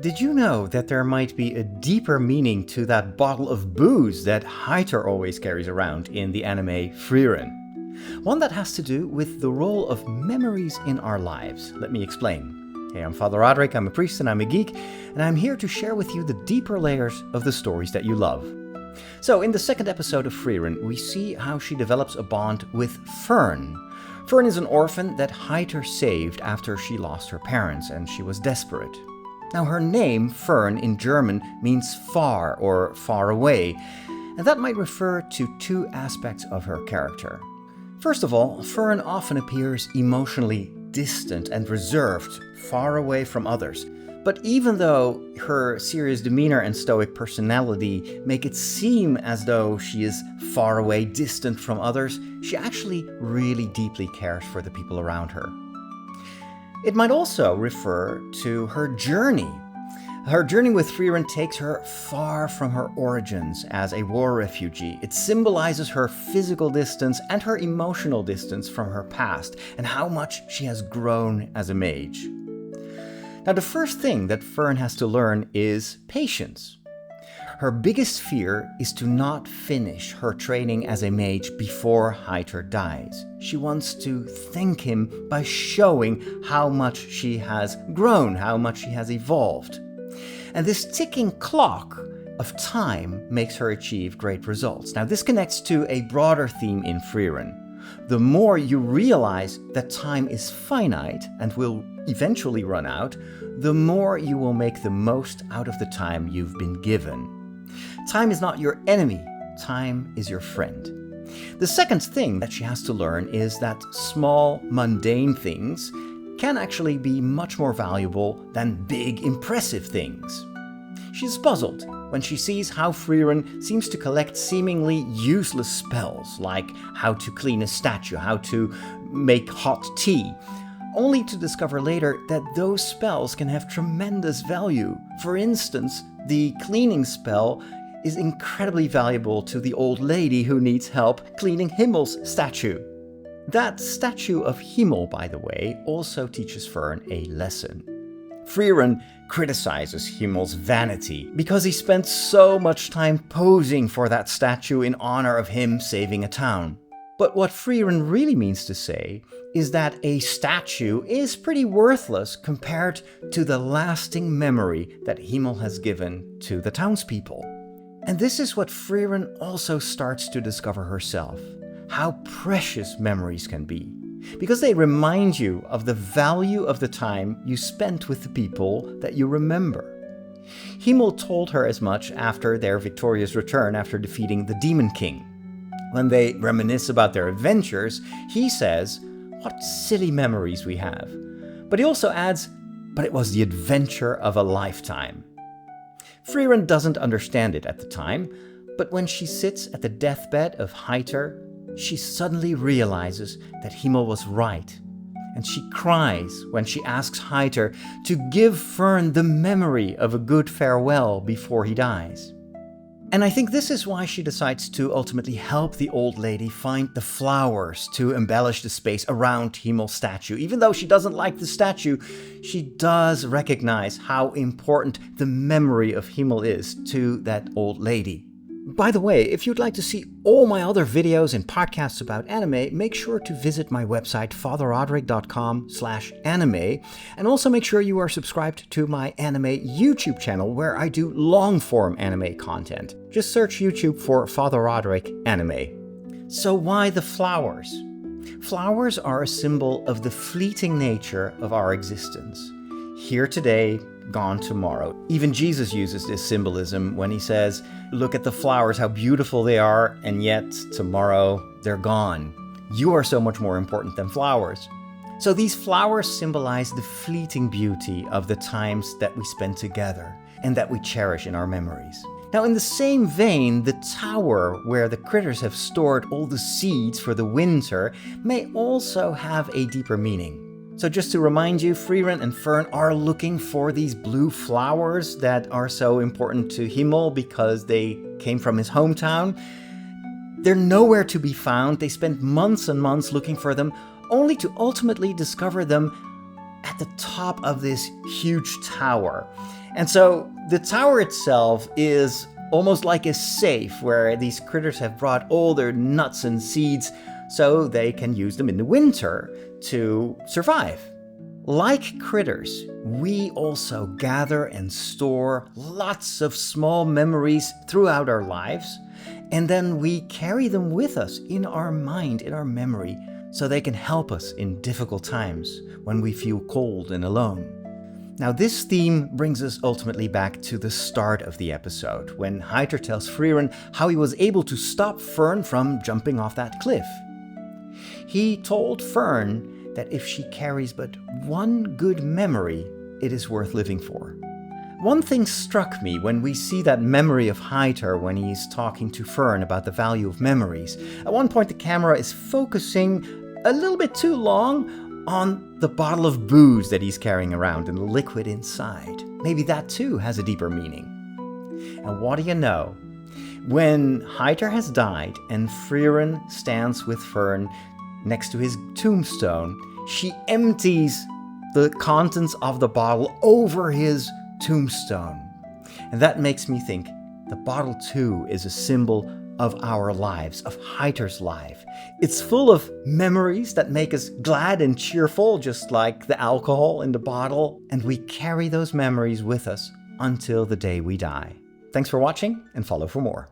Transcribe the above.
Did you know that there might be a deeper meaning to that bottle of booze that Heiter always carries around in the anime Frieren? One that has to do with the role of memories in our lives. Let me explain. Hey, I'm Father Roderick, I'm a priest and I'm a geek, and I'm here to share with you the deeper layers of the stories that you love. So, in the second episode of Frieren, we see how she develops a bond with Fern. Fern is an orphan that Heiter saved after she lost her parents and she was desperate. Now, her name, Fern, in German means far or far away, and that might refer to two aspects of her character. First of all, Fern often appears emotionally distant and reserved, far away from others. But even though her serious demeanor and stoic personality make it seem as though she is far away, distant from others, she actually really deeply cares for the people around her. It might also refer to her journey. Her journey with Frieren takes her far from her origins as a war refugee. It symbolizes her physical distance and her emotional distance from her past and how much she has grown as a mage. Now, the first thing that Fern has to learn is patience. Her biggest fear is to not finish her training as a mage before Heiter dies. She wants to thank him by showing how much she has grown, how much she has evolved. And this ticking clock of time makes her achieve great results. Now, this connects to a broader theme in Frieren. The more you realize that time is finite and will eventually run out, the more you will make the most out of the time you've been given. Time is not your enemy, time is your friend. The second thing that she has to learn is that small, mundane things can actually be much more valuable than big, impressive things. She's puzzled when she sees how Frieren seems to collect seemingly useless spells, like how to clean a statue, how to make hot tea, only to discover later that those spells can have tremendous value. For instance, the cleaning spell is incredibly valuable to the old lady who needs help cleaning Himmel's statue. That statue of Himmel, by the way, also teaches Fern a lesson. Frieren criticizes Himmel's vanity because he spent so much time posing for that statue in honor of him saving a town. But what Frieren really means to say is that a statue is pretty worthless compared to the lasting memory that Himmel has given to the townspeople. And this is what Frieren also starts to discover herself, how precious memories can be, because they remind you of the value of the time you spent with the people that you remember. Himmel told her as much after their victorious return after defeating the Demon King. When they reminisce about their adventures, he says, "What silly memories we have." But he also adds, "But it was the adventure of a lifetime." Frieren doesn't understand it at the time, but when she sits at the deathbed of Heiter, she suddenly realizes that Himmel was right. And she cries when she asks Heiter to give Fern the memory of a good farewell before he dies. And I think this is why she decides to ultimately help the old lady find the flowers to embellish the space around Himmel's statue. Even though she doesn't like the statue, she does recognize how important the memory of Himmel is to that old lady. By the way, if you'd like to see all my other videos and podcasts about anime, make sure to visit my website fatherroderick.com/anime, and also make sure you are subscribed to my anime YouTube channel where I do long-form anime content. Just search YouTube for Father Roderick Anime. So why the flowers? Flowers are a symbol of the fleeting nature of our existence. Here today, gone tomorrow. Even Jesus uses this symbolism when he says, "Look at the flowers, how beautiful they are, and yet tomorrow they're gone. You are so much more important than flowers." So these flowers symbolize the fleeting beauty of the times that we spend together and that we cherish in our memories. Now, in the same vein, the tower where the critters have stored all the seeds for the winter may also have a deeper meaning. So just to remind you, Frieren and Fern are looking for these blue flowers that are so important to Himmel because they came from his hometown. They're nowhere to be found. They spend months and months looking for them, only to ultimately discover them at the top of this huge tower. And so the tower itself is almost like a safe where these critters have brought all their nuts and seeds so they can use them in the winter to survive. Like critters, we also gather and store lots of small memories throughout our lives, and then we carry them with us in our mind, in our memory, so they can help us in difficult times when we feel cold and alone. Now, this theme brings us ultimately back to the start of the episode, when Heiter tells Frieren how he was able to stop Fern from jumping off that cliff. He told Fern that if she carries but one good memory, it is worth living for. One thing struck me when we see that memory of Heiter when he's talking to Fern about the value of memories. At one point the camera is focusing a little bit too long on the bottle of booze that he's carrying around and the liquid inside. Maybe that too has a deeper meaning. And what do you know? When Heiter has died and Frieren stands with Fern next to his tombstone, she empties the contents of the bottle over his tombstone. And that makes me think the bottle too is a symbol of our lives, of Heiter's life. It's full of memories that make us glad and cheerful, just like the alcohol in the bottle, and we carry those memories with us until the day we die. Thanks for watching, and follow for more.